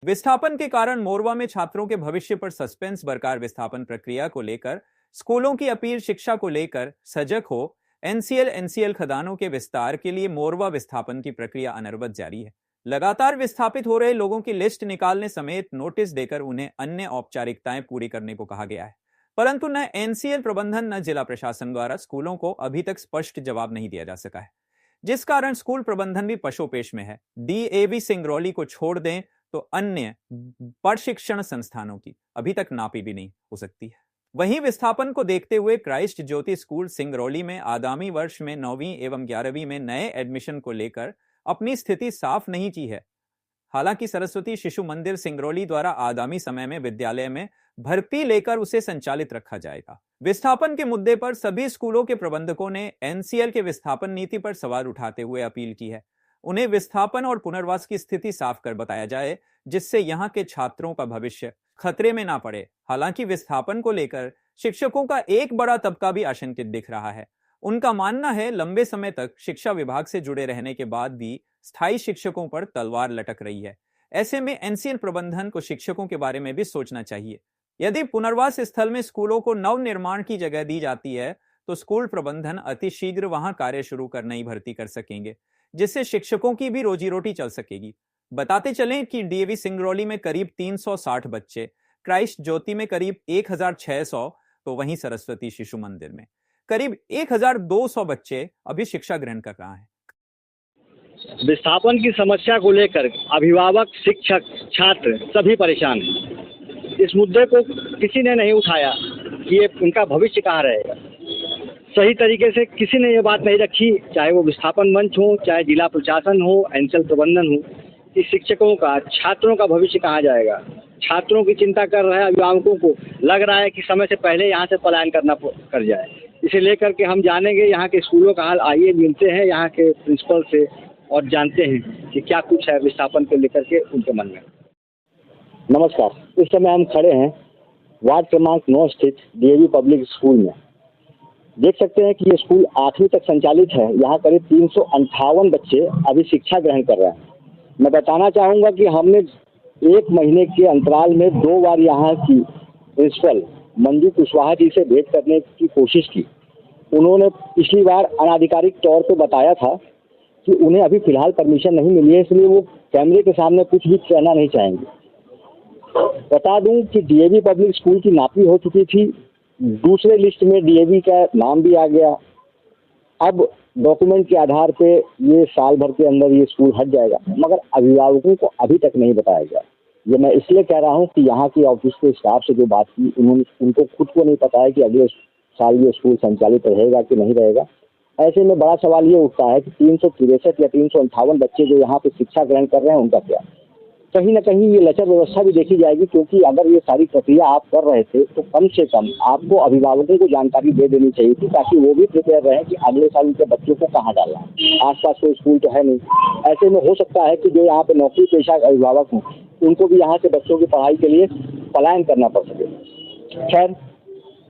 विस्थापन के कारण मोरवा में छात्रों के भविष्य पर सस्पेंस बरकरार। विस्थापन प्रक्रिया को लेकर स्कूलों की अपील, शिक्षा को लेकर सजग हो। एनसीएल खदानों के विस्तार के लिए मोरवा विस्थापन की प्रक्रिया अनवरत जारी है। लगातार विस्थापित हो रहे लोगों की लिस्ट निकालने समेत नोटिस देकर उन्हें अन्य औपचारिकताएं पूरी करने को कहा गया है, परंतु न एनसीएल प्रबंधन न जिला प्रशासन द्वारा स्कूलों को अभी तक स्पष्ट जवाब नहीं दिया जा सका है, जिस कारण स्कूल प्रबंधन भी पशोपेश में है। डीएवी सिंगरौली को छोड़ दें तो अन्य प्रशिक्षण संस्थानों की अभी तक नापी भी नहीं हो सकती है। वहीं विस्थापन को देखते हुए क्राइस्ट ज्योति स्कूल सिंगरौली में आगामी वर्ष में 9वीं एवं 11वीं में नए एडमिशन को लेकर अपनी स्थिति साफ नहीं की है। हालांकि सरस्वती शिशु मंदिर सिंगरौली द्वारा आगामी समय में विद्यालय में भर्ती लेकर उसे संचालित रखा जाएगा। विस्थापन के मुद्दे पर सभी स्कूलों के प्रबंधकों ने एनसीएल के विस्थापन नीति पर सवाल उठाते हुए अपील की है। उन्हें विस्थापन और पुनर्वास की स्थिति साफ कर बताया जाए, जिससे यहां के छात्रों का भविष्य खतरे में ना पड़े। हालांकि विस्थापन को लेकर शिक्षकों का एक बड़ा तबका भी आशंकित दिख रहा है। उनका मानना है लंबे समय तक शिक्षा विभाग से जुड़े रहने के बाद भी स्थायी शिक्षकों पर तलवार लटक रही है। ऐसे में एनसीएल प्रबंधन को शिक्षकों के बारे में भी सोचना चाहिए। यदि पुनर्वास स्थल में स्कूलों को नव निर्माण की जगह दी जाती है तो स्कूल प्रबंधन अतिशीघ्र वहां कार्य शुरू कर नई भर्ती कर सकेंगे, जिससे शिक्षकों की भी रोजी रोटी चल सकेगी। बताते चलें कि डीएवी सिंगरौली में करीब 360 बच्चे, क्राइस्ट ज्योति में करीब 1600, तो वहीं सरस्वती शिशु मंदिर में करीब 1200 बच्चे अभी शिक्षा ग्रहण कर रहे हैं। विस्थापन की समस्या को लेकर अभिभावक, शिक्षक, छात्र सभी परेशान हैं। इस मुद्दे को किसी ने नहीं उठाया कि ये उनका भविष्य कहाँ रहेगा। सही तरीके से किसी ने ये बात नहीं रखी, चाहे वो विस्थापन मंच हो, चाहे जिला प्रशासन हो, एनसीएल प्रबंधन हो, कि शिक्षकों का, छात्रों का भविष्य कहाँ जाएगा। छात्रों की चिंता कर रहे हैं, अभिभावकों को लग रहा है कि समय से पहले यहाँ से पलायन करना कर जाए। इसे लेकर के हम जानेंगे यहाँ के स्कूलों का हाल। आइए मिलते हैं यहाँ के प्रिंसिपल से और जानते हैं कि क्या कुछ है विस्थापन को लेकर के उनके मन में। नमस्कार, इस समय हम खड़े हैं वार्ड क्रमांक 9 स्थित डीएवी पब्लिक स्कूल में। देख सकते हैं कि ये स्कूल 8वीं तक संचालित है। यहाँ करीब 358 बच्चे अभी शिक्षा ग्रहण कर रहे हैं। मैं बताना चाहूँगा कि हमने 1 महीने के अंतराल में 2 बार यहाँ की प्रिंसिपल मंजू कुशवाहा जी से भेंट करने की कोशिश की। उन्होंने पिछली बार अनाधिकारिक तौर पर बताया था कि उन्हें अभी फिलहाल परमिशन नहीं मिली है, इसलिए वो कैमरे के सामने कुछ भी कहना नहीं चाहेंगे। बता दूं कि डीएवी पब्लिक स्कूल की नापी हो चुकी थी, दूसरे लिस्ट में डीएवी का नाम भी आ गया। अब डॉक्यूमेंट के आधार पे ये साल भर के अंदर ये स्कूल हट जाएगा, मगर अभिभावकों को अभी तक नहीं बताया गया। ये मैं इसलिए कह रहा हूँ कि यहाँ की ऑफिस के स्टाफ से जो बात की, उनको खुद को नहीं पता है कि अगले साल ये स्कूल संचालित रहेगा कि नहीं रहेगा। ऐसे में बड़ा सवाल ये उठता है कि 363 या 358 बच्चे जो यहाँ पे शिक्षा ग्रहण कर रहे हैं, उनका क्या। कहीं ना कहीं ये लचर व्यवस्था भी देखी जाएगी, क्योंकि अगर ये सारी प्रक्रिया आप कर रहे थे तो कम से कम आपको अभिभावकों को जानकारी दे देनी चाहिए थी, ताकि वो भी प्रिपेयर रहे कि अगले साल उनके बच्चों को कहाँ डालना है। आसपास कोई स्कूल तो है नहीं। ऐसे में हो सकता है कि जो यहाँ पे नौकरी पेशा अभिभावक हों, उनको भी यहाँ से बच्चों की पढ़ाई के लिए पलायन करना पड़ सके। खैर,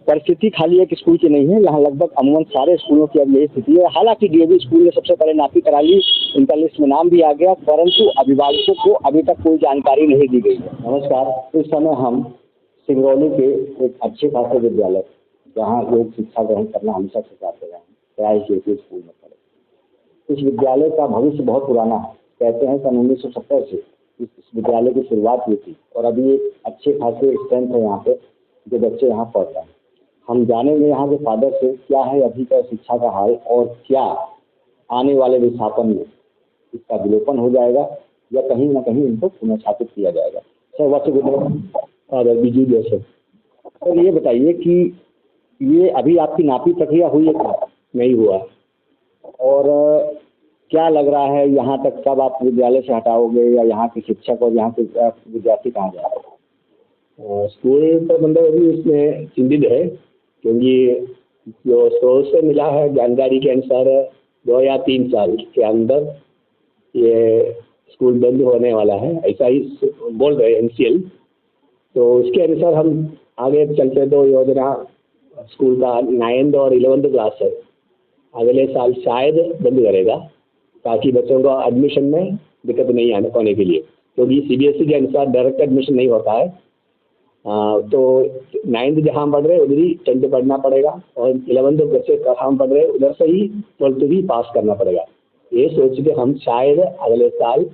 परिस्थिति खाली एक स्कूल की नहीं है, यहाँ लगभग अमूमन सारे स्कूलों की अब यही स्थिति है। हालांकि डीएवी स्कूल ने सबसे पहले नापी करा ली, उनका लिस्ट में नाम भी आ गया, परंतु अभिभावकों को अभी तक कोई जानकारी नहीं दी गई है। नमस्कार, इस समय हम सिंगरौली के एक अच्छे खासे विद्यालय, जहाँ लोग शिक्षा ग्रहण करना हमेशा से चाहते रहे, क्राइस्ट ज्योति स्कूल में खड़े। इस विद्यालय का भविष्य बहुत पुराना है। कहते हैं सन 1970 से इस विद्यालय की शुरुआत हुई थी और अभी एक अच्छे खासे स्ट्रेंथ है यहाँ पे, जो बच्चे यहाँ पढ़ते हैं। हम जानेंगे यहाँ के फादर से क्या है अभी का शिक्षा का हाल और क्या आने वाले विस्थापन में इसका विलोपन हो जाएगा या कहीं ना कहीं इनको पुनर्स्थापित किया जाएगा। सर बीजू जैसे सर, ये बताइए कि ये अभी आपकी नापी प्रक्रिया हुई है क्या? नहीं हुआ। और क्या लग रहा है यहाँ तक कब आप विद्यालय से हटाओगे, या यहाँ के शिक्षक और यहाँ के विद्यार्थी कहाँ जाएंगे? स्कूल प्रबंधक अभी इसमें चिंतित है, क्योंकि जो स्रोत से मिला है जानकारी के अनुसार 2 या 3 साल के अंदर ये स्कूल बंद होने वाला है, ऐसा ही बोल रहे एनसीएल। तो उसके अनुसार हम आगे चलते तो योजना स्कूल का 9th और 11th क्लास है अगले साल शायद बंद करेगा, ताकि बच्चों को एडमिशन में दिक्कत नहीं आने पाने के लिए, क्योंकि CBSE के अनुसार डायरेक्ट एडमिशन नहीं होता है। तो 9th जहाँ हम पढ़ रहे हैं उधर ही 10th पढ़ना पड़ेगा, और 11th बच्चे कहाँ हम पढ़ रहे हैं उधर से ही 12th भी पास करना पड़ेगा। ये सोच के हम शायद अगले साल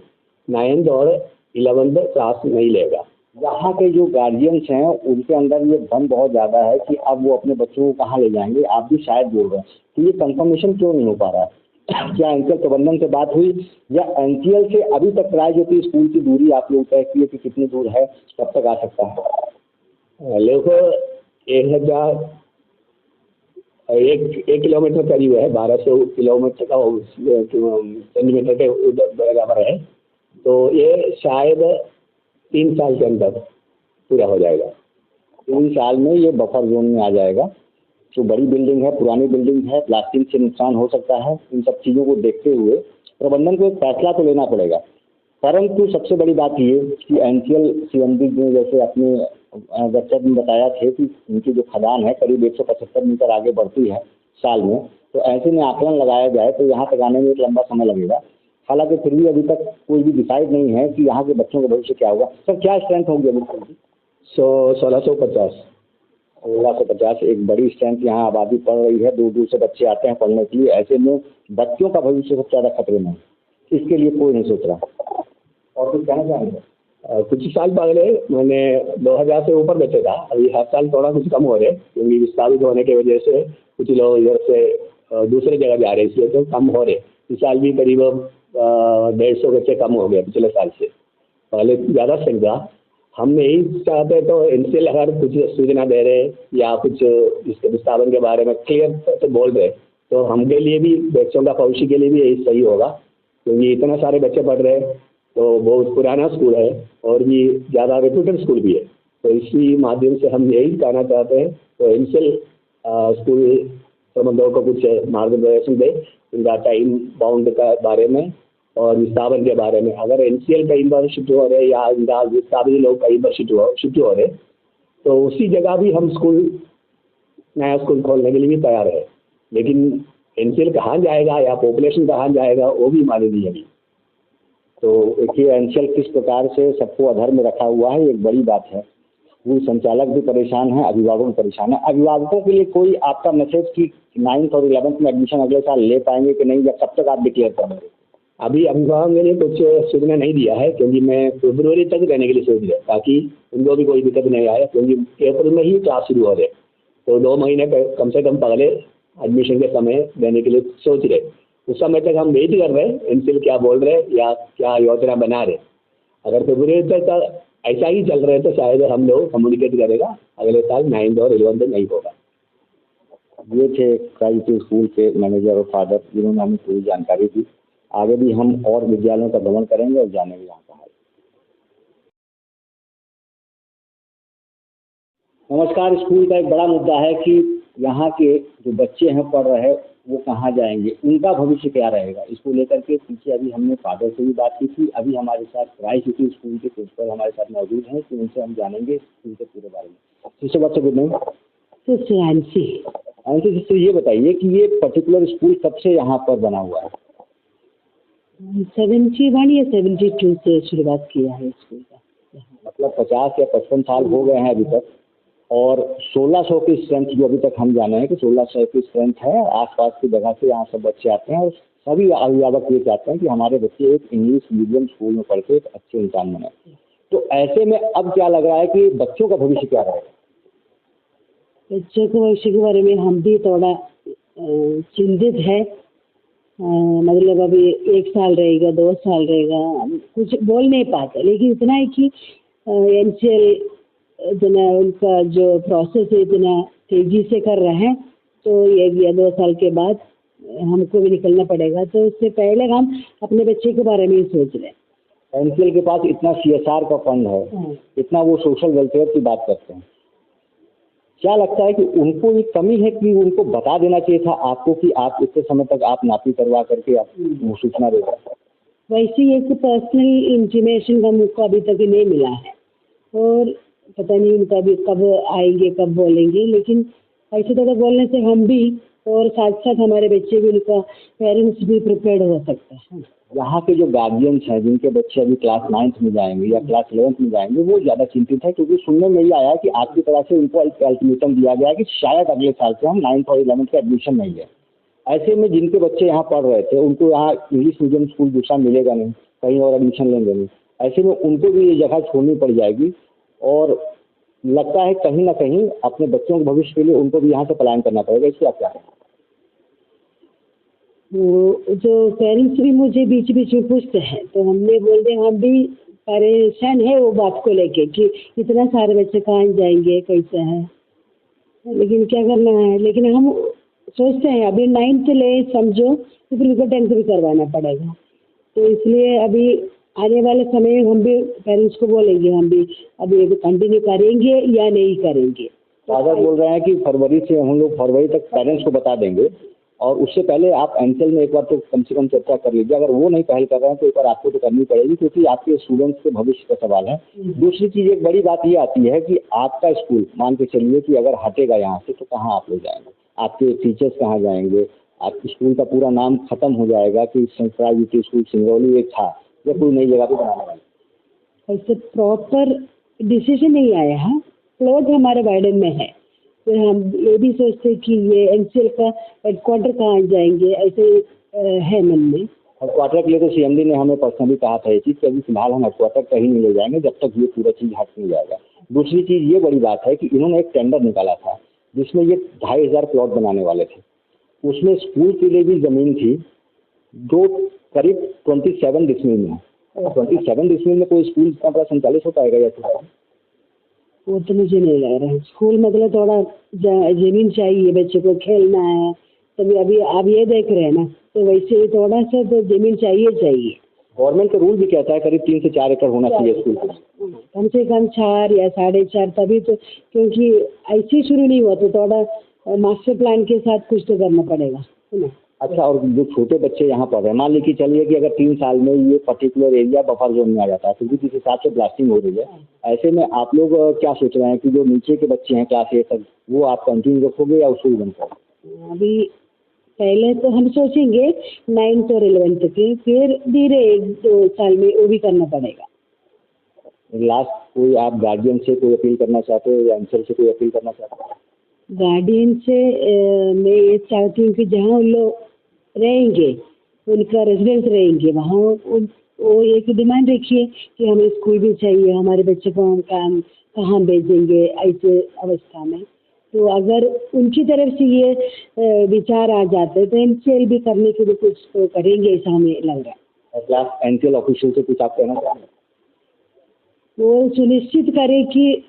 9th और 11th क्लास नहीं लेगा। यहाँ के जो गार्जियंस हैं उनके अंदर ये भ्रम बहुत ज़्यादा है कि अब वो अपने बच्चों को कहाँ ले जाएंगे। आप भी शायद बोल रहे हैं, तो ये कंफर्मेशन क्यों नहीं हो पा रहा है? क्या एनसीएल प्रबंधन से बात हुई, या एनसीएल से अभी तक ट्राई जो थी स्कूल की दूरी आप लोग तय किए कि कितनी दूर है, कब तक आ सकता है? देखो, 1 किलोमीटर करीब है, 1200 किलोमीटर का सेंटीमीटर के बराबर है। तो ये शायद 3 साल के अंदर पूरा हो जाएगा। 3 साल में ये बफर जोन में आ जाएगा। जो बड़ी बिल्डिंग है, पुरानी बिल्डिंग है, प्लास्टिक से नुकसान हो सकता है। इन सब चीज़ों को देखते हुए प्रबंधन को एक फैसला तो लेना पड़ेगा। परंतु सबसे बड़ी बात ये कि एनसीएल सीएमडी ने जैसे अपने वेबसाइट में बताया थे कि उनकी जो खदान है करीब 175 मीटर आगे बढ़ती है साल में, तो ऐसे में आकलन लगाया जाए तो यहाँ तक आने में एक लंबा समय लगेगा। हालांकि फिर भी अभी तक कोई भी डिसाइड नहीं है कि यहाँ के बच्चों का भविष्य क्या होगा। सर, क्या स्ट्रेंथ होगी अभी स्कूल की? 1650 एक बड़ी स्ट्रेंथ यहाँ आबादी पढ़ रही है, दूर दूर से बच्चे आते हैं पढ़ने के लिए। ऐसे में बच्चों का भविष्य सबसे ज़्यादा खतरे में है, इसके लिए कोई नहीं सोच रहा। और कुछ कहना चाहेंगे? कुछ साल पहले मैंने 2000 से ऊपर बचे था, अभी हर साल थोड़ा कुछ कम हो रहे, क्योंकि विस्तारित होने की वजह से कुछ लोग इधर से दूसरे जगह जा रहे, इसलिए तो कम हो रहे। इस साल भी करीब 150 बच्चे कम हो गए पिछले साल से, पहले ज़्यादा संख्या। हम यही चाहते तो एनसीएल अगर कुछ सूचना दे रहे या कुछ इसके विस्तारण के बारे में क्लियर तो बोल रहे, तो हमके लिए भी, बच्चों का भविष्य के लिए भी यही सही होगा। क्योंकि इतना सारे बच्चे पढ़ रहे हैं, तो बहुत पुराना स्कूल है और भी ज़्यादा रेप्यूटेड स्कूल भी है। तो इसी माध्यम से हम यही कहना चाहते हैं, तो एनसीएल स्कूल प्रबंधकों को कुछ मार्गदर्शन दे इनका टाइम बाउंड का बारे में और विस्थापन के बारे में। अगर एनसीएल कई बार शिफ्ट हो रहे या इनका विस्थापित लोग कई बार शिफ्ट हो रहे, तो उसी जगह भी हम नया स्कूल खोलने के लिए भी तैयार है। लेकिन एनसीएल कहाँ जाएगा या पॉपुलेशन कहाँ जाएगा वो भी मालूम नहीं अभी। तो देखिए, एनसीएल किस प्रकार से सबको अधर में रखा हुआ है, एक बड़ी बात है। स्कूल संचालक भी परेशान है, अभिभावक भी परेशान है। अभिभावकों के लिए कोई आपका मैसेज कि 9th और 11th में एडमिशन अगले साल ले पाएंगे कि नहीं, या कब तक आप डिक्लेयर करेंगे? अभी अभिभावक ने कुछ सूचना नहीं दिया है, क्योंकि मैं फरवरी तक रहने के लिए सोच रहा, ताकि उनको भी कोई दिक्कत नहीं आए, क्योंकि अप्रैल में ही क्लास शुरू हो रहे। तो 2 महीने कम से कम पहले एडमिशन के समय देने के लिए सोच रहे। उस समय तक हम वेट कर रहे हैं एनसीएल क्या बोल रहे या क्या योजना बना रहे। अगर फरवरी तक ऐसा ही चल रहे तो शायद हम लोग कम्युनिकेट करेगा, अगले साल 9th और 11th नहीं होगा। ये थे प्राइवेट स्कूल के मैनेजर और फादर, जिन्होंने हमें पूरी जानकारी दी। आगे भी हम और विद्यालयों का भ्रमण करेंगे और जानेंगे यहाँ का हाल। नमस्कार। स्कूल का एक बड़ा मुद्दा है कि यहाँ के जो बच्चे हैं पढ़ रहे हैं वो कहाँ जाएंगे, उनका भविष्य क्या रहेगा, इसको लेकर के पीछे अभी हमने फादर से भी बात की थी। अभी हमारे साथ राय सिटी स्कूल के प्रिंसिपल हमारे साथ मौजूद हैं, तो उनसे हम जानेंगे स्कूल के पूरे बारे में। सिस्टर, बच्चे गुड मॉर्निंग। सिस्टर, ये बताइए कि ये पर्टिकुलर स्कूल कब से यहाँ पर बना हुआ है? 71 या 72 से शुरुआत किया है स्कूल का। मतलब 50 या 55 साल हो गए हैं अभी तक, और 1600 की स्ट्रेंथ जो अभी तक हम जाने हैं कि 1600 की स्ट्रेंथ है। आसपास की जगह से यहाँ सब बच्चे आते हैं और सभी अभिभावक ये चाहते हैं कि हमारे बच्चे एक इंग्लिश मीडियम स्कूल में पढ़ के एक अच्छे इंसान बने। तो ऐसे में अब क्या लग रहा है कि बच्चों का भविष्य क्या रहेगा? बच्चों के भविष्य के बारे में हम भी थोड़ा चिंतित है। मतलब अभी 1 साल रहेगा, 2 साल रहेगा, कुछ बोल नहीं पाते। लेकिन इतना है कि एनसीएल इतना उनका जो प्रोसेस है इतना तेजी से कर रहे हैं, तो 1 या 2 साल के बाद हमको भी निकलना पड़ेगा। तो उससे पहले हम अपने बच्चे के बारे में ही सोच रहे हैं। एनसीएल के पास इतना CSR का फंड है, इतना वो सोशल वेलफेयर की बात करते हैं। क्या लगता है कि उनको ये कमी है कि उनको बता देना चाहिए था आपको कि आप इतने समय तक आप नापी करवा करके आप सूचना देगा? वैसे एक पर्सनल इंटीमेशन का मौका अभी तक नहीं मिला है, और पता नहीं उनका भी कब आएंगे, कब बोलेंगे। लेकिन ऐसे थोड़ा बोलने से हम भी और साथ साथ हमारे बच्चे भी, उनका पेरेंट्स भी प्रिपेयर्ड हो सकता है। यहाँ के जो गार्जियंस हैं जिनके बच्चे अभी क्लास 9th में जाएंगे या क्लास 11th में जाएंगे वो ज़्यादा चिंतित है, क्योंकि सुनने में ये आया कि आपकी तरफ से उनको अल्टीमेटम दिया गया है कि शायद अगले साल से हम 9th और 11th का एडमिशन नहीं लें। ऐसे में जिनके बच्चे यहाँ पढ़ रहे थे उनको यहाँ इंग्लिश मीडियम स्कूल दूसरा मिलेगा नहीं, कहीं और एडमिशन लेंगे नहीं, ऐसे में उनको भी ये जगह छोड़नी पड़ जाएगी और लगता है कहीं ना कहीं अपने बच्चों के भविष्य के लिए उनको भी यहाँ से पलायन करना पड़ेगा। इससे आप क्या कहें? वो जो पेरेंट्स भी मुझे बीच बीच में पूछते हैं तो हमने बोल दिया हम भी परेशान है वो बात को लेके कि इतना सारे बच्चे कहाँ जाएंगे कैसे है, लेकिन क्या करना है। लेकिन हम सोचते हैं अभी 9th ले समझो तो फिर उनको 10th भी करवाना पड़ेगा, तो इसलिए अभी आने वाले समय में हम भी पेरेंट्स को बोलेंगे हम भी अभी कंटिन्यू करेंगे या नहीं करेंगे। फादर बोल रहे हैं कि फरवरी से हम लोग फरवरी तक पेरेंट्स को बता देंगे और उससे पहले आप एनसेल में एक बार तो कम से कम चर्चा कर लीजिए। अगर वो नहीं पहल कर रहे हैं तो एक बार आपको तो करनी पड़ेगी, क्योंकि आपके स्टूडेंट्स के भविष्य का सवाल है। दूसरी चीज़ एक बड़ी बात ये आती है कि आपका स्कूल मान के चलिए कि अगर हटेगा यहाँ से तो कहाँ आप लोग जाएंगे, आपके टीचर्स कहाँ जाएंगे, आपके स्कूल का पूरा नाम खत्म हो जाएगा कि संस्कार यूटी स्कूल सिंगरौली एक था या कोई नई जगह पे बनाने वाले। ऐसे प्रॉपर डिसीजन नहीं आया है, प्लॉट हमारे वार्डन में है, फिर हम ये भी सोचते कि ये एनसीएल का हेडक्वार्टर कहाँ जाएंगे ऐसे है मन में। हेडक्वार्टर के लिए तो सीएमडी ने हमें पर्सनली कहा था ये चीज़ कि अभी फिलहाल हम हेडक्वार्टर कहीं नहीं ले जाएंगे जब तक ये पूरा चीज़ हट नहीं जाएगा। दूसरी चीज़ ये बड़ी बात है कि इन्होंने एक टेंडर निकाला था जिसमें ये 2500 प्लॉट बनाने वाले थे, उसमें स्कूल के लिए भी ज़मीन थी जो करीब 27 डिसमिल में है। 27 डिसमिल में कोई स्कूल इतना बड़ा संचालित हो पाएगा या फिर वो तो मुझे नहीं लग रहा है। स्कूल मतलब थोड़ा जमीन चाहिए, बच्चे को खेलना है, तभी अभी आप ये देख रहे हैं ना, तो वैसे ही थोड़ा सा तो जमीन चाहिए। गवर्नमेंट का रूल भी कहता है करीब 3 से 4 एकड़ होना चाहिए स्कूल को, कम से कम 4 या 4.5, तभी तो, क्योंकि ऐसे शुरू नहीं हुआ तो थोड़ा मास्टर प्लान के साथ कुछ तो करना पड़ेगा, है ना। अच्छा, और जो छोटे बच्चे यहाँ पढ़ रहे हैं, मान लीजिए चलिए कि अगर 3 साल में ये पर्टिकुलर एरिया बफर जोन में आ जाता है तो भी जिस हिसाब से ब्लास्टिंग हो रही है, ऐसे में आप लोग क्या सोच रहे हैं कि जो नीचे के बच्चे हैं क्लास 8 तक वो आप कंटिन्यू रखोगे या उसको भी बंद करोगे? अभी पहले तो हम सोचेंगे 9th और 11th के, फिर धीरे 1-2 साल में वो भी करना पड़ेगा। लास्ट कोई आप गार्जियन से कोई अपील करना चाहते हो या एनसीएल से कोई अपील करना चाहते हो? गार्डियन से मैं ये चाहती हूँ कि जहाँ उन लोग रहेंगे, उनका रेजिडेंस रहेंगे, वहाँ वो एक डिमांड रखिए कि हमें स्कूल भी चाहिए, हमारे बच्चे को हम कहाँ भेजेंगे ऐसे अवस्था में। तो अगर उनकी तरफ से ये विचार आ जाते तो एनसीएल भी करने के लिए कुछ तो करेंगे, ऐसा हमें लग रहा है। क्लास एनसीएल ऑफिशियल से कुछ आप कहना चाहेंगे? वो सुनिश्चित करें कि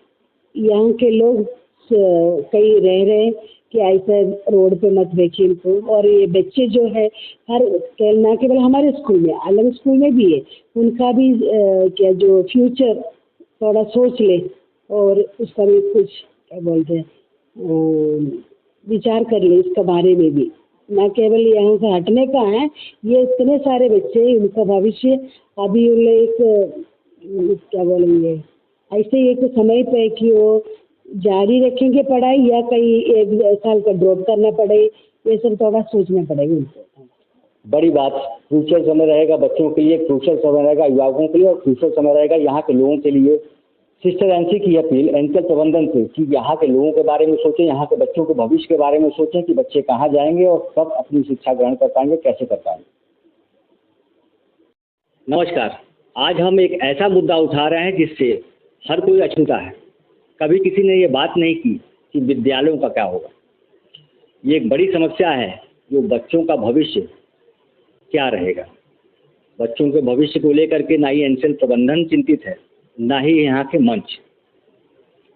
यहाँ के लोग कहीं रह रहे कि ऐसे रोड पे मत रखिए इनको, और ये बच्चे जो है हर ना केवल हमारे स्कूल में, अलग स्कूल में भी है, उनका भी क्या जो फ्यूचर थोड़ा सोच ले और उसका भी कुछ क्या बोलते हैं विचार कर ले इसके बारे में भी, ना केवल यहाँ से हटने का है। ये इतने सारे बच्चे, उनका भविष्य अभी उन एक क्या बोलेंगे ऐसे एक समय पे कि वो जारी रखेंगे पढ़ाई या कहीं 1 साल का ड्रॉप करना पड़े, ये सब थोड़ा सोचना पड़ेगा उनको। बड़ी बात, फ्यूचर समय रहेगा बच्चों के लिए, फ्यूचर समय रहेगा अभिभावकों के लिए, और फ्यूचर समय रहेगा यहाँ के लोगों के लिए। सिस्टर एनसी की अपील एनसीएल प्रबंधन से कि यहाँ के लोगों के बारे में सोचें, यहाँ के बच्चों के भविष्य के बारे में सोचें कि बच्चे कहाँ जाएंगे और कब अपनी शिक्षा ग्रहण कर पाएंगे, कैसे कर पाएंगे। नमस्कार, आज हम एक ऐसा मुद्दा उठा रहे हैं जिससे हर कोई अछूता है। कभी किसी ने ये बात नहीं की कि विद्यालयों का क्या होगा। ये एक बड़ी समस्या है जो बच्चों का भविष्य क्या रहेगा। बच्चों के भविष्य को लेकर के ना ही एनसीएल प्रबंधन चिंतित है, ना ही यहाँ के मंच।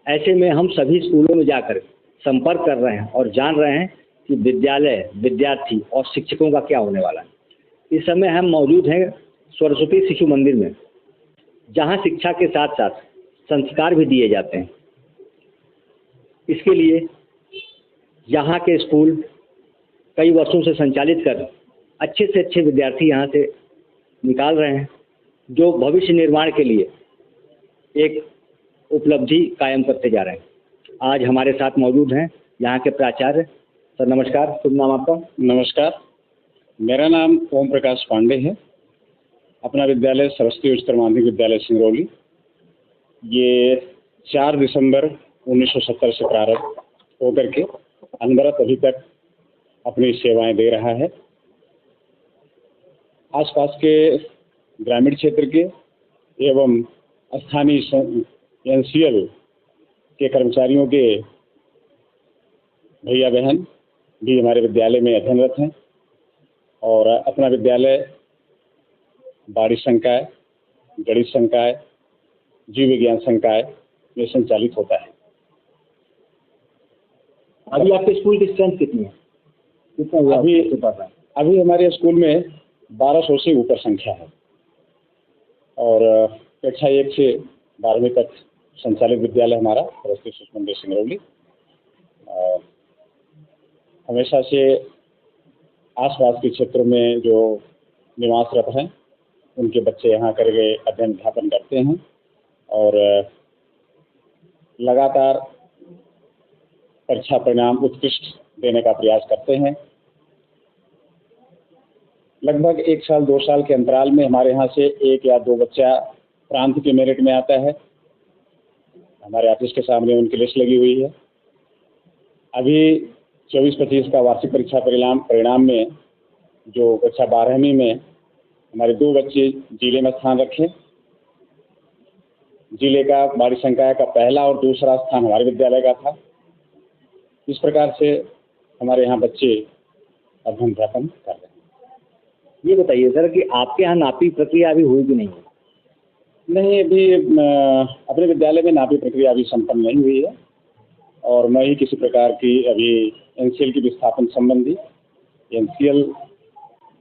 ऐसे में हम सभी स्कूलों में जाकर संपर्क कर रहे हैं और जान रहे हैं कि विद्यालय, विद्यार्थी और शिक्षकों का क्या होने वाला है। इस समय हम मौजूद हैं सरस्वती शिशु मंदिर में, जहाँ शिक्षा के साथ साथ संस्कार भी दिए जाते हैं। इसके लिए यहाँ के स्कूल कई वर्षों से संचालित कर अच्छे से अच्छे विद्यार्थी यहाँ से निकाल रहे हैं, जो भविष्य निर्माण के लिए एक उपलब्धि कायम करते जा रहे हैं। आज हमारे साथ मौजूद हैं यहाँ के प्राचार्य। सर नमस्कार, शुभ नाम आपका? नमस्कार, मेरा नाम ओम प्रकाश पांडे है अपना विद्यालय सरस्वती उच्चतर माध्यमिक विद्यालय सिंगरौली। ये 4 दिसंबर 1970 से प्रारंभ होकर के अनवरत अभी तक अपनी सेवाएं दे रहा है। आसपास के ग्रामीण क्षेत्र के एवं स्थानीय एनसीएल के कर्मचारियों के भैया बहन भी हमारे विद्यालय में अध्ययनरत हैं और अपना विद्यालय वाणिज्य संकाय, गणित संकाय, जीव विज्ञान संकाय में संचालित होता है। अभी आपके स्कूल की स्ट्रेंथ कितनी है? कितना हुआ आपके पास? अभी हमारे स्कूल में 1200 से ऊपर संख्या है और कक्षा 1 से 12वीं तक संचालित विद्यालय हमारा सरस्वती शिशु मंदिर सिंगरौली। हमेशा से आसपास के क्षेत्रों में जो निवासरत हैं उनके बच्चे यहाँ करके अध्ययन अध्यापन करते हैं और लगातार परीक्षा परिणाम उत्कृष्ट देने का प्रयास करते हैं। लगभग 1 साल 2 साल के अंतराल में हमारे यहाँ से 1 या 2 बच्चा प्रांत के मेरिट में आता है। हमारे ऑफिस के सामने उनकी लिस्ट लगी हुई है। अभी 24-25 का वार्षिक परीक्षा परिणाम में जो कक्षा 12वीं में हमारे 2 बच्चे जिले में स्थान रखे। जिले का वाणिज्य संकाय का पहला और दूसरा स्थान हमारे विद्यालय का था। इस प्रकार से हमारे यहाँ बच्चे अध्ययन अध्यापन कर रहे हैं। ये बताइए सर कि आपके यहाँ नापी प्रक्रिया अभी हुई कि नहीं? नहीं, अभी अपने विद्यालय में नापी प्रक्रिया अभी संपन्न नहीं हुई है और न ही किसी प्रकार की अभी एनसीएल की विस्थापन संबंधी एनसीएल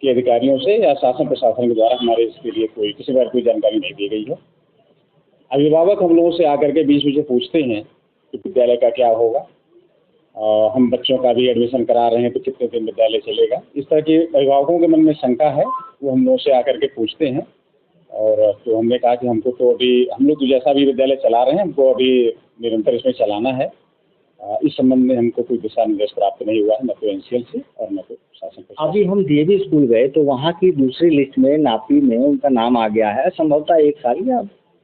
के अधिकारियों से या शासन प्रशासन के द्वारा हमारे इसके लिए किसी प्रकार कोई जानकारी नहीं दी गई है। अभिभावक हम लोगों से आकर के बीच में पूछते हैं कि विद्यालय का क्या होगा, हम बच्चों का भी एडमिशन करा रहे हैं तो कितने दिन विद्यालय चलेगा। इस तरह की अभिभावकों के मन में शंका है, वो हम लोगों से आकर के पूछते हैं और तो हमने कहा कि हमको तो अभी हम लोग तो जैसा भी विद्यालय चला रहे हैं हमको अभी निरंतर इसमें चलाना है। इस संबंध में हमको कोई दिशा निर्देश प्राप्त नहीं हुआ है, न तो एनसीएल से और न तो शासन से। अभी हम डीएवी स्कूल गए तो वहाँ की दूसरी लिस्ट में नापी में उनका नाम आ गया है। संभवतः 1 साल या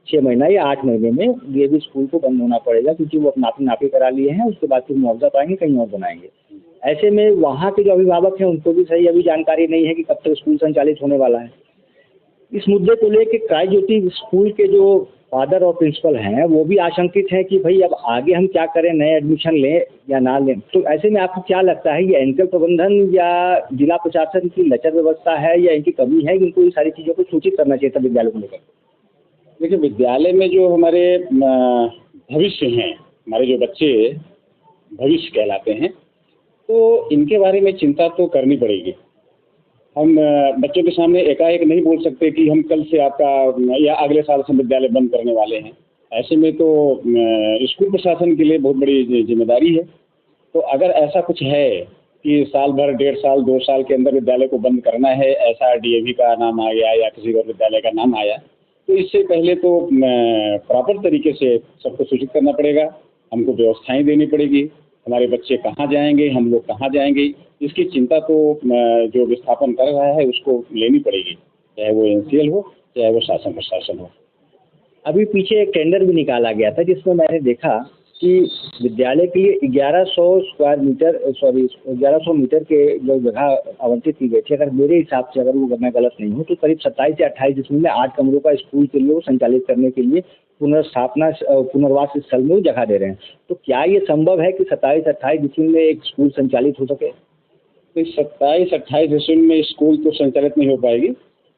6 महीना या 8 महीने में डीएवी स्कूल को बंद होना पड़ेगा क्योंकि वो नापी करा लिए हैं। उसके बाद फिर मुआवजा पाएंगे, कहीं और बनाएंगे। ऐसे में वहाँ के जो अभिभावक हैं उनको भी सही अभी जानकारी नहीं है कि कब तक स्कूल संचालित होने वाला है। इस मुद्दे को लेकर क्राइस्ट ज्योति स्कूल के जो फादर और प्रिंसिपल हैं वो भी आशंकित हैं कि भाई अब आगे हम क्या करें, नए एडमिशन लें या ना लें। तो ऐसे में आपको क्या लगता है, ये एनसीएल प्रबंधन या जिला प्रशासन की लचर व्यवस्था है या इनकी कमी है, इनको ये सारी चीज़ों को सूचित करना चाहिए था विद्यालय को लेकर? देखिए, विद्यालय में जो हमारे भविष्य हैं, हमारे जो बच्चे भविष्य कहलाते हैं, तो इनके बारे में चिंता तो करनी पड़ेगी। हम बच्चों के सामने एकाएक नहीं बोल सकते कि हम कल से आपका या अगले साल से विद्यालय बंद करने वाले हैं। ऐसे में तो स्कूल प्रशासन के लिए बहुत बड़ी जिम्मेदारी है। तो अगर ऐसा कुछ है कि साल भर, 1.5 साल, 2 साल के अंदर विद्यालय को बंद करना है, ऐसा डीएवी का नाम आ गया या किसी और विद्यालय का नाम आया, तो इससे पहले तो प्रॉपर तरीके से सबको सूचित करना पड़ेगा, हमको व्यवस्थाएं देनी पड़ेगी, हमारे बच्चे कहाँ जाएंगे, हम लोग कहाँ जाएंगे, इसकी चिंता तो जो विस्थापन कर रहा है उसको लेनी पड़ेगी, चाहे वो एनसीएल हो चाहे वो शासन प्रशासन हो। अभी पीछे एक टेंडर भी निकाला गया था जिसमें मैंने देखा कि विद्यालय के लिए 1100 मीटर के जो जगह आवंटित की गई थी, अगर मेरे हिसाब से, अगर वो मैं गलत नहीं हूँ, तो करीब 27 या 28 जिसमें 8 कमरों का स्कूल के लिए वो संचालित करने के लिए पुनर्वास स्थल में वो जगह दे रहे हैं। तो क्या ये संभव है कि 27-28 डिसमिल में एक स्कूल संचालित हो सके? तो 27-28 डिसमिल में स्कूल तो संचालित नहीं हो पाएगी,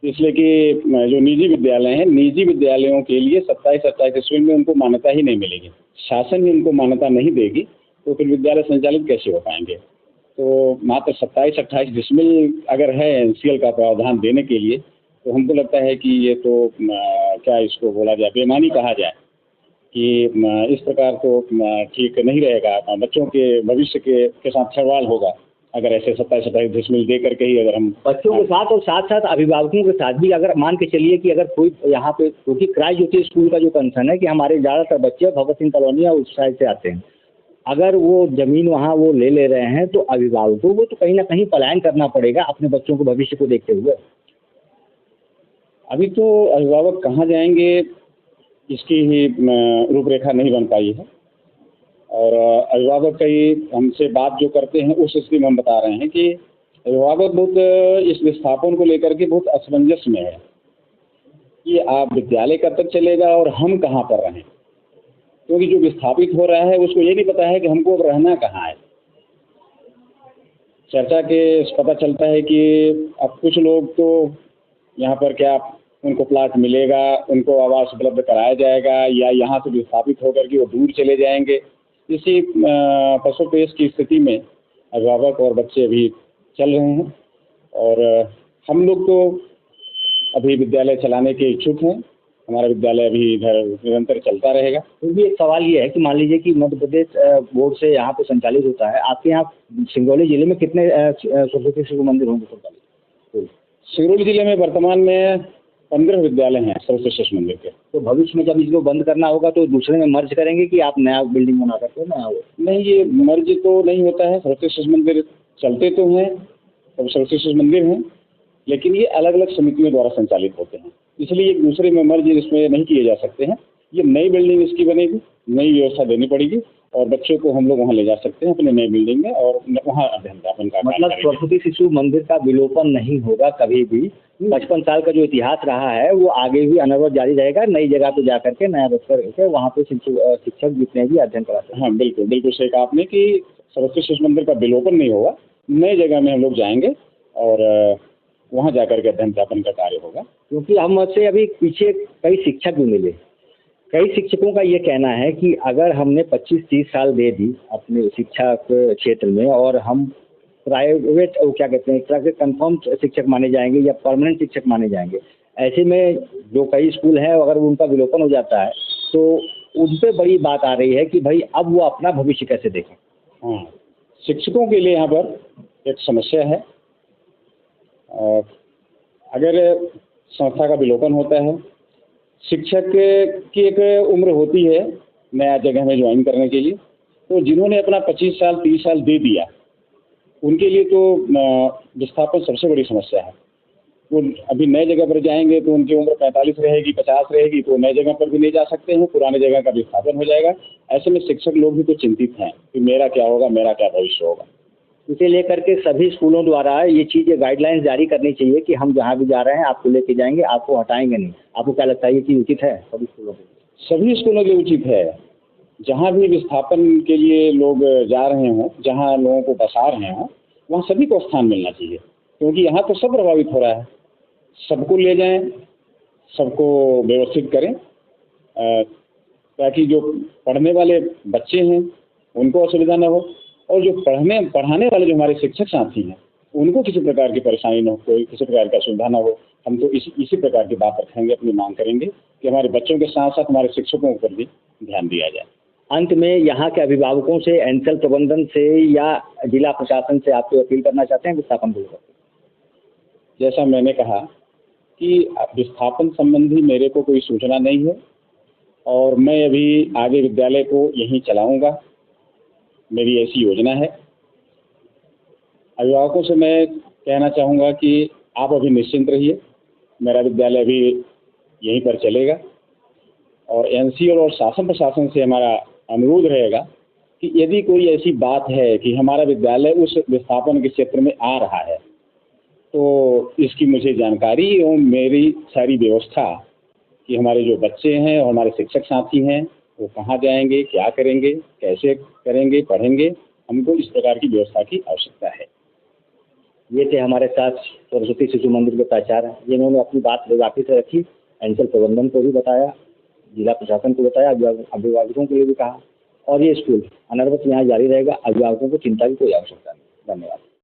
इसलिए कि जो निजी विद्यालय हैं, निजी विद्यालयों के लिए 27-28 डिसमिल में उनको मान्यता ही नहीं मिलेगी। शासन ही उनको मान्यता नहीं देगी, तो फिर विद्यालय संचालित कैसे हो पाएंगे। तो मात्र 27-28 डिसमिल अगर है एनसीएल का प्रावधान देने के लिए, तो हमको लगता है कि ये तो क्या इसको बोला जाए, बेईमानी कहा जाए कि इस प्रकार तो ठीक नहीं रहेगा। बच्चों के भविष्य के साथ छेड़छाड़ होगा अगर ऐसे 27-28 डिसमिल दे करके ही अगर हम बच्चों के साथ और साथ साथ अभिभावकों के साथ भी, अगर मान के चलिए कि अगर कोई यहाँ पे, क्योंकि क्राइस्ट ज्योति स्कूल का जो कंसर्न है कि हमारे ज़्यादातर बच्चे भगत सिंह कॉलोनी या उस साइड से आते हैं, अगर वो ज़मीन वहाँ वो ले रहे हैं तो अभिभावकों को तो कहीं ना कहीं पलायन करना पड़ेगा अपने बच्चों के भविष्य को देखते हुए। अभी तो अभिभावक कहाँ जाएंगे इसकी ही रूपरेखा नहीं बन पाई है। और अभिभावक कई हमसे बात जो करते हैं उस स्थिति में हम बता रहे हैं कि अभिभावक बहुत इस विस्थापन को लेकर के बहुत असमंजस में है कि आप विद्यालय कब तक चलेगा और हम कहाँ पर रहें, क्योंकि जो विस्थापित हो रहा है उसको ये नहीं पता है कि हमको अब रहना कहाँ है। चर्चा के पता चलता है कि अब कुछ लोग तो यहाँ पर क्या उनको प्लाट मिलेगा, उनको आवास उपलब्ध कराया जाएगा, या यहाँ से विस्थापित होकर के वो दूर चले जाएंगे। इसी पशुपेश की स्थिति में अभिभावक और बच्चे अभी चल रहे हैं। और हम लोग तो अभी विद्यालय चलाने के इच्छुक हैं। हमारा विद्यालय अभी इधर निरंतर चलता रहेगा। फिर भी एक सवाल ये है कि मान लीजिए कि मध्य प्रदेश बोर्ड से यहाँ पे संचालित होता है, आपके यहाँ सिंगरौली जिले में कितने सरस्वती शिशु मंदिर होंगे सरकारी? सिंगरौली जिले में वर्तमान में 15 विद्यालय हैं सरस्वती शिशु मंदिर के। तो भविष्य में जब इसको बंद करना होगा तो दूसरे में मर्ज करेंगे कि आप नया बिल्डिंग बना करके नया हो? नहीं, ये मर्ज तो नहीं होता है। सरस्वती शिशु मंदिर चलते तो हैं, सब सरस्वती शिशु मंदिर हैं, लेकिन ये अलग अलग समितियों द्वारा संचालित होते हैं, इसलिए एक दूसरे में मर्ज इसमें नहीं किए जा सकते हैं। ये नई बिल्डिंग इसकी बनेगी, नई व्यवस्था देनी पड़ेगी और बच्चों को हम लोग वहाँ ले जा सकते हैं अपने नई बिल्डिंग में और वहाँ अध्ययन का मतलब सरस्वती शिशु मंदिर का विलोपन नहीं होगा कभी भी। 55 साल का जो इतिहास रहा है वो आगे भी अनवरत जारी रहेगा। नई जगह पे जा करके नया बच करके वहाँ पे शिक्षक जितने भी अध्ययन कराते हैं। हाँ बिल्कुल बिल्कुल सही कहा आपने कि सरस्वती शिशु मंदिर का विलोपन नहीं होगा। नई जगह में हम लोग जाएंगे और वहाँ जाकर के अध्ययन का कार्य होगा। क्योंकि हमसे अभी पीछे कई शिक्षक भी मिले, कई शिक्षकों का ये कहना है कि अगर हमने 25-30 साल दे दी अपने शिक्षा के क्षेत्र में और हम प्राइवेट क्या कहते हैं एक तरह से कंफर्म शिक्षक माने जाएंगे या परमानेंट शिक्षक माने जाएंगे, ऐसे में जो कई स्कूल हैं अगर उनका विलोपन हो जाता है तो उन पर बड़ी बात आ रही है कि भाई अब वो अपना भविष्य कैसे देखें। हाँ, शिक्षकों के लिए यहाँ पर एक समस्या है। अगर संस्था का विलोपन होता है, शिक्षक की एक उम्र होती है नया जगह में ज्वाइन करने के लिए, तो जिन्होंने अपना 25 साल 30 साल दे दिया उनके लिए तो विस्थापन सबसे बड़ी समस्या है। वो अभी नए जगह पर जाएंगे तो उनकी उम्र 45 रहेगी 50 रहेगी, तो नए जगह पर भी नहीं जा सकते हैं, पुराने जगह का विस्थापन हो जाएगा। ऐसे में शिक्षक लोग भी तो चिंतित हैं कि मेरा क्या होगा, मेरा क्या भविष्य होगा। इसे लेकर के सभी स्कूलों द्वारा ये चीज़ें गाइडलाइंस जारी करनी चाहिए कि हम जहाँ भी जा रहे हैं आपको लेके जाएंगे, आपको हटाएंगे नहीं। आपको क्या लगता है ये चीज़ उचित है सभी स्कूलों के? सभी स्कूलों के उचित है। जहाँ भी विस्थापन के लिए लोग जा रहे हों, जहाँ लोगों को बसा रहे हों, वहाँ सभी को स्थान मिलना चाहिए, क्योंकि यहाँ तो सब प्रभावित हो रहा है। सबको ले जाएं, सबको व्यवस्थित करें ताकि जो पढ़ने वाले बच्चे हैं उनको असुविधा न हो और जो पढ़ाने वाले जो हमारे शिक्षक साथी हैं उनको किसी प्रकार की परेशानी न हो, कोई किसी प्रकार की असुविधा न हो। हम तो इसी प्रकार की बात रखेंगे, अपनी मांग करेंगे कि हमारे बच्चों के साथ साथ हमारे शिक्षकों पर भी ध्यान दिया जाए। अंत में यहाँ के अभिभावकों से, एनसेल प्रबंधन से या जिला प्रशासन से आप अपील करना चाहते हैं विस्थापन को लेकर? जैसा मैंने कहा कि विस्थापन संबंधी मेरे को कोई सूचना नहीं है और मैं अभी आगे विद्यालय को यहीं चलाऊंगा, मेरी ऐसी योजना है। अभिभावकों से मैं कहना चाहूँगा कि आप अभी निश्चिंत रहिए, मेरा विद्यालय अभी यहीं पर चलेगा और एनसीएल और शासन प्रशासन से हमारा अनुरोध रहेगा कि यदि कोई ऐसी बात है कि हमारा विद्यालय उस विस्थापन के क्षेत्र में आ रहा है तो इसकी मुझे जानकारी एवं मेरी सारी व्यवस्था कि हमारे जो बच्चे हैं और हमारे शिक्षक साथी हैं वो कहाँ जाएंगे, क्या करेंगे, कैसे करेंगे, पढ़ेंगे, हमको इस प्रकार की व्यवस्था की आवश्यकता है। ये थे हमारे साथ सरस्वती शिशु मंदिर के प्राचार्य, जिन्होंने अपनी बात बेबाकी से रखी, एनसेल प्रबंधन को भी बताया, जिला प्रशासन को बताया, अभिभावकों के लिए भी कहा और ये स्कूल अनवरत यहाँ जारी रहेगा। अभिभावकों को चिंता की कोई आवश्यकता नहीं। धन्यवाद।